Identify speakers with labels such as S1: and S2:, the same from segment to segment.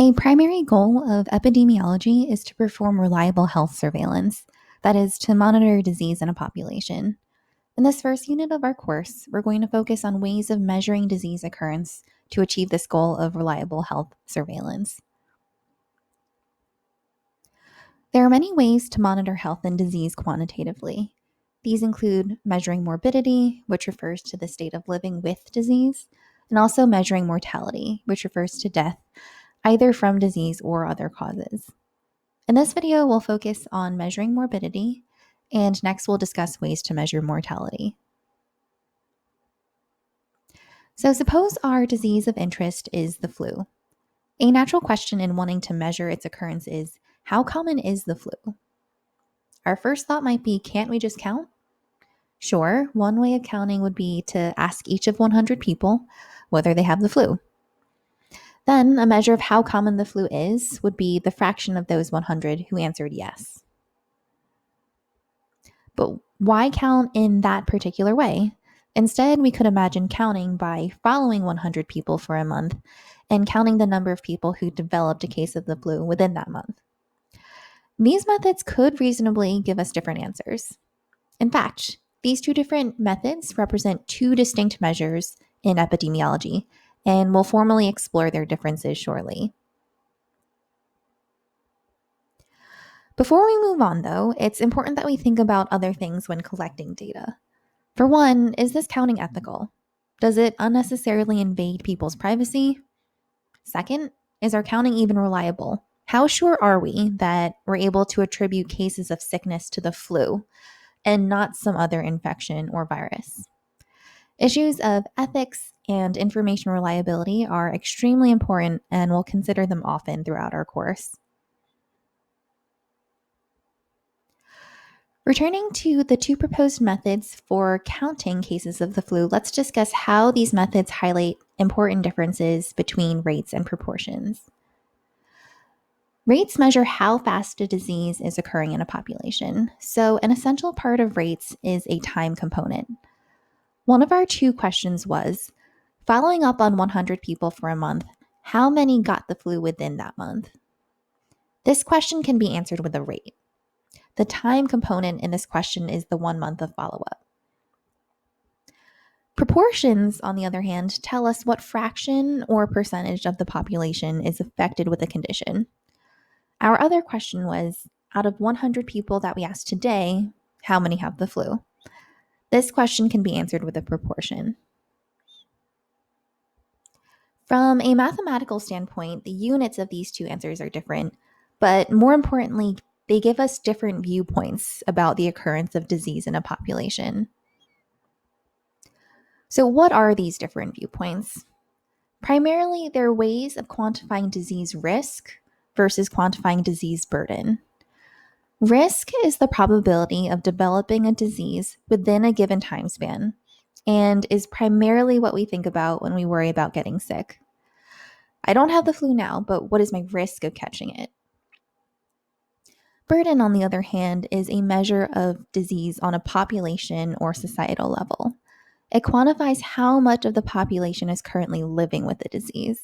S1: A primary goal of epidemiology is to perform reliable health surveillance, that is, to monitor disease in a population. In this first unit of our course, we're going to focus on ways of measuring disease occurrence to achieve this goal of reliable health surveillance. There are many ways to monitor health and disease quantitatively. These include measuring morbidity, which refers to the state of living with disease, and also measuring mortality, which refers to death, either from disease or other causes. In this video, we'll focus on measuring morbidity, and next we'll discuss ways to measure mortality. So suppose our disease of interest is the flu. A natural question in wanting to measure its occurrence is, how common is the flu? Our first thought might be, can't we just count? Sure, one way of counting would be to ask each of 100 people whether they have the flu. Then a measure of how common the flu is would be the fraction of those 100 who answered yes. But why count in that particular way? Instead, we could imagine counting by following 100 people for a month and counting the number of people who developed a case of the flu within that month. These methods could reasonably give us different answers. In fact, these two different methods represent two distinct measures in epidemiology, and we'll formally explore their differences shortly. Before we move on, though, it's important that we think about other things when collecting data. For one, is this counting ethical? Does it unnecessarily invade people's privacy? Second, is our counting even reliable? How sure are we that we're able to attribute cases of sickness to the flu and not some other infection or virus? Issues of ethics and information reliability are extremely important, and we'll consider them often throughout our course. Returning to the two proposed methods for counting cases of the flu, let's discuss how these methods highlight important differences between rates and proportions. Rates measure how fast a disease is occurring in a population, so an essential part of rates is a time component. One of our two questions was, following up on 100 people for a month, how many got the flu within that month? This question can be answered with a rate. The time component in this question is the 1 month of follow-up. Proportions, on the other hand, tell us what fraction or percentage of the population is affected with a condition. Our other question was, out of 100 people that we asked today, how many have the flu? This question can be answered with a proportion. From a mathematical standpoint, the units of these two answers are different, but more importantly, they give us different viewpoints about the occurrence of disease in a population. So what are these different viewpoints? Primarily, they're ways of quantifying disease risk versus quantifying disease burden. Risk is the probability of developing a disease within a given time span, and is primarily what we think about when we worry about getting sick. I don't have the flu now, but what is my risk of catching it? Burden, on the other hand, is a measure of disease on a population or societal level. It quantifies how much of the population is currently living with the disease.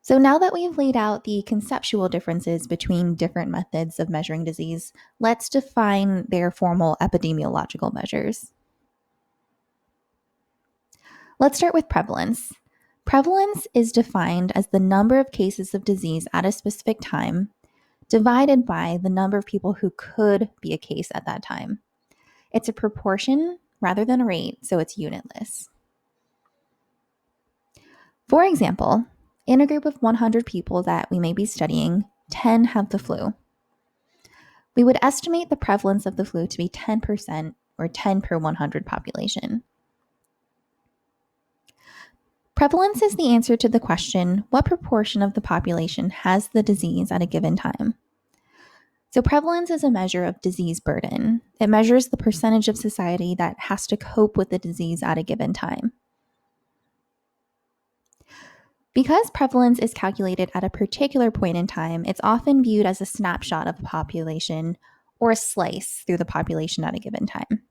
S1: So now that we've laid out the conceptual differences between different methods of measuring disease, let's define their formal epidemiological measures. Let's start with prevalence. Prevalence is defined as the number of cases of disease at a specific time divided by the number of people who could be a case at that time. It's a proportion rather than a rate, so it's unitless. For example, in a group of 100 people that we may be studying, 10 have the flu. We would estimate the prevalence of the flu to be 10%, or 10 per 100 population. Prevalence is the answer to the question, what proportion of the population has the disease at a given time? So prevalence is a measure of disease burden. It measures the percentage of society that has to cope with the disease at a given time. Because prevalence is calculated at a particular point in time, it's often viewed as a snapshot of the population or a slice through the population at a given time.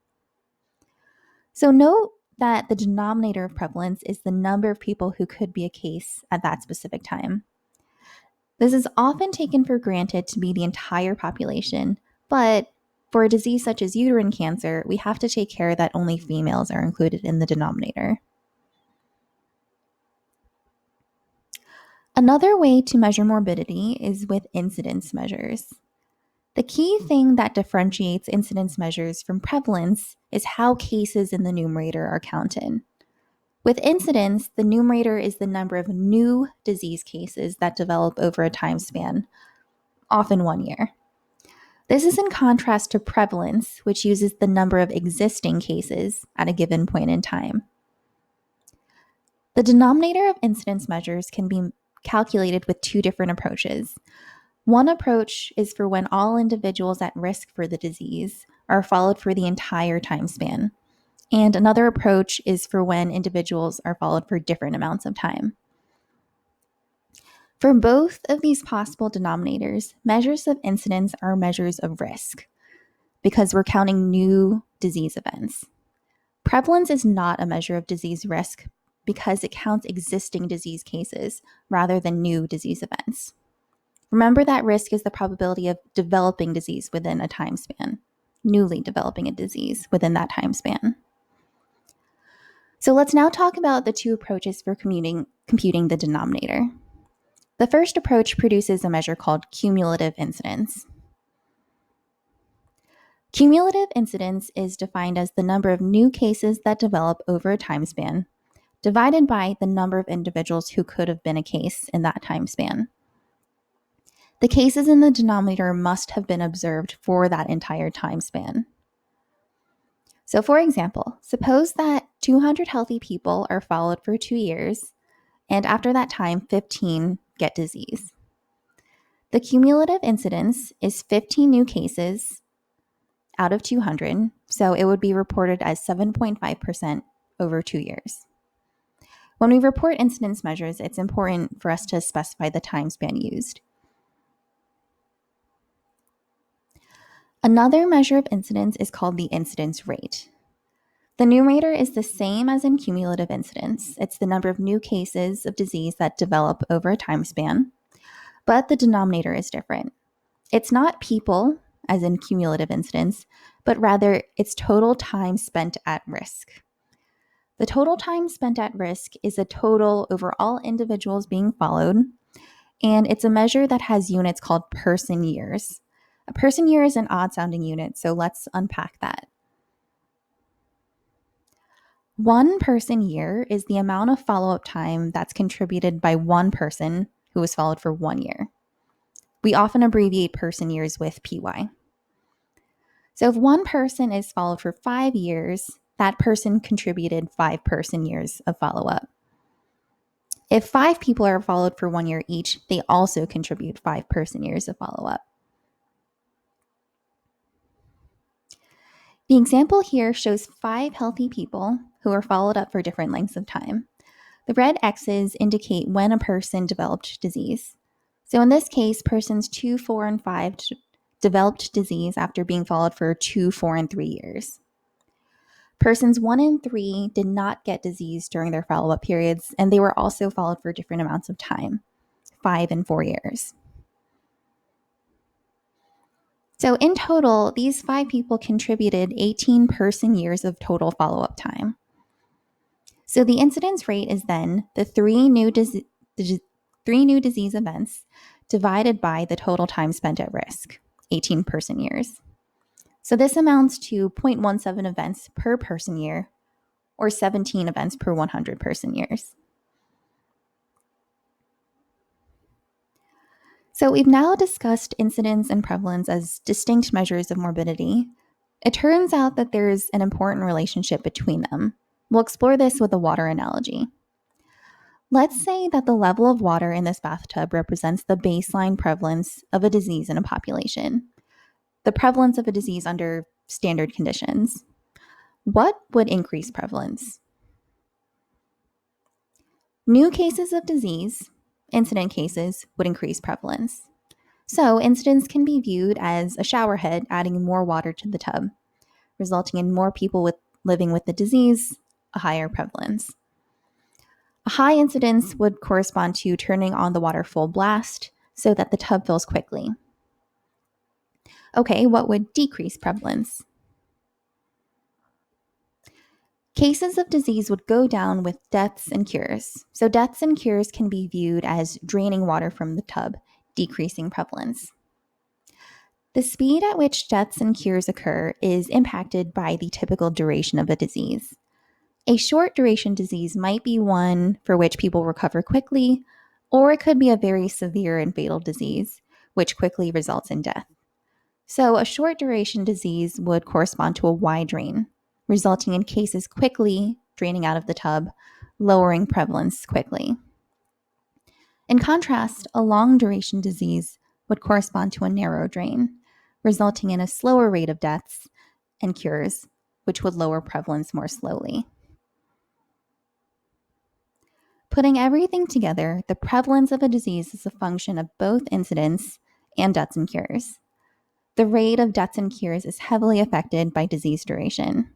S1: So note that the denominator of prevalence is the number of people who could be a case at that specific time. This is often taken for granted to be the entire population, but for a disease such as uterine cancer, we have to take care that only females are included in the denominator. Another way to measure morbidity is with incidence measures. The key thing that differentiates incidence measures from prevalence is how cases in the numerator are counted. With incidence, the numerator is the number of new disease cases that develop over a time span, often 1 year. This is in contrast to prevalence, which uses the number of existing cases at a given point in time. The denominator of incidence measures can be calculated with two different approaches. One approach is for when all individuals at risk for the disease are followed for the entire time span, and another approach is for when individuals are followed for different amounts of time. For both of these possible denominators, measures of incidence are measures of risk because we're counting new disease events. Prevalence is not a measure of disease risk because it counts existing disease cases rather than new disease events. Remember that risk is the probability of developing disease within a time span, newly developing a disease within that time span. So let's now talk about the two approaches for computing the denominator. The first approach produces a measure called cumulative incidence. Cumulative incidence is defined as the number of new cases that develop over a time span, divided by the number of individuals who could have been a case in that time span. The cases in the denominator must have been observed for that entire time span. So for example, suppose that 200 healthy people are followed for 2 years, and after that time, 15 get disease. The cumulative incidence is 15 new cases out of 200, so it would be reported as 7.5% over 2 years. When we report incidence measures, it's important for us to specify the time span used. Another measure of incidence is called the incidence rate. The numerator is the same as in cumulative incidence. It's the number of new cases of disease that develop over a time span, but the denominator is different. It's not people, as in cumulative incidence, but rather it's total time spent at risk. The total time spent at risk is a total over all individuals being followed, and it's a measure that has units called person years. A person year is an odd-sounding unit, so let's unpack that. 1 person year is the amount of follow-up time that's contributed by one person who was followed for 1 year. We often abbreviate person years with PY. So if one person is followed for 5 years, that person contributed 5 person years of follow-up. If 5 people are followed for 1 year each, they also contribute 5 person years of follow-up. The example here shows 5 healthy people who are followed up for different lengths of time. The red X's indicate when a person developed disease. So in this case, persons 2, 4, and 5 developed disease after being followed for 2, 4, and 3 years. Persons 1 and 3 did not get disease during their follow-up periods, and they were also followed for different amounts of time, 5 and 4 years. So in total, these 5 people contributed 18 person years of total follow-up time. So the incidence rate is then the 3 new disease events divided by the total time spent at risk, 18 person years. So this amounts to 0.17 events per person year, or 17 events per 100 person years. So we've now discussed incidence and prevalence as distinct measures of morbidity. It turns out that there's an important relationship between them. We'll explore this with a water analogy. Let's say that the level of water in this bathtub represents the baseline prevalence of a disease in a population, the prevalence of a disease under standard conditions. What would increase prevalence? New cases of disease, incident cases, would increase prevalence. So incidence can be viewed as a shower head adding more water to the tub, resulting in more people living with the disease, a higher prevalence. A high incidence would correspond to turning on the water full blast so that the tub fills quickly. Okay, what would decrease prevalence? Cases of disease would go down with deaths and cures. So deaths and cures can be viewed as draining water from the tub, decreasing prevalence. The speed at which deaths and cures occur is impacted by the typical duration of a disease. A short duration disease might be one for which people recover quickly, or it could be a very severe and fatal disease, which quickly results in death. So a short duration disease would correspond to a wide drain, resulting in cases quickly draining out of the tub, lowering prevalence quickly. In contrast, a long duration disease would correspond to a narrow drain, resulting in a slower rate of deaths and cures, which would lower prevalence more slowly. Putting everything together, the prevalence of a disease is a function of both incidence and deaths and cures. The rate of deaths and cures is heavily affected by disease duration.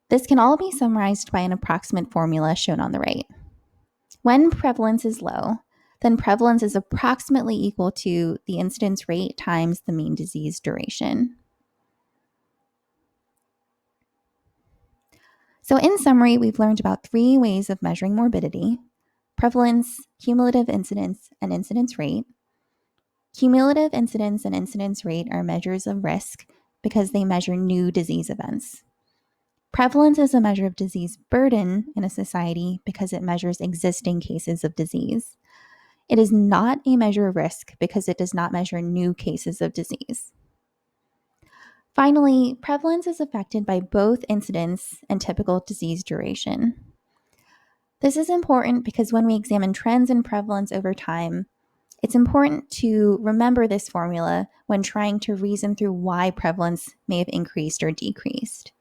S1: This can all be summarized by an approximate formula shown on the right. When prevalence is low, then prevalence is approximately equal to the incidence rate times the mean disease duration. So in summary, we've learned about 3 ways of measuring morbidity: prevalence, cumulative incidence, and incidence rate. Cumulative incidence and incidence rate are measures of risk because they measure new disease events. Prevalence is a measure of disease burden in a society because it measures existing cases of disease. It is not a measure of risk because it does not measure new cases of disease. Finally, prevalence is affected by both incidence and typical disease duration. This is important because when we examine trends in prevalence over time, it's important to remember this formula when trying to reason through why prevalence may have increased or decreased.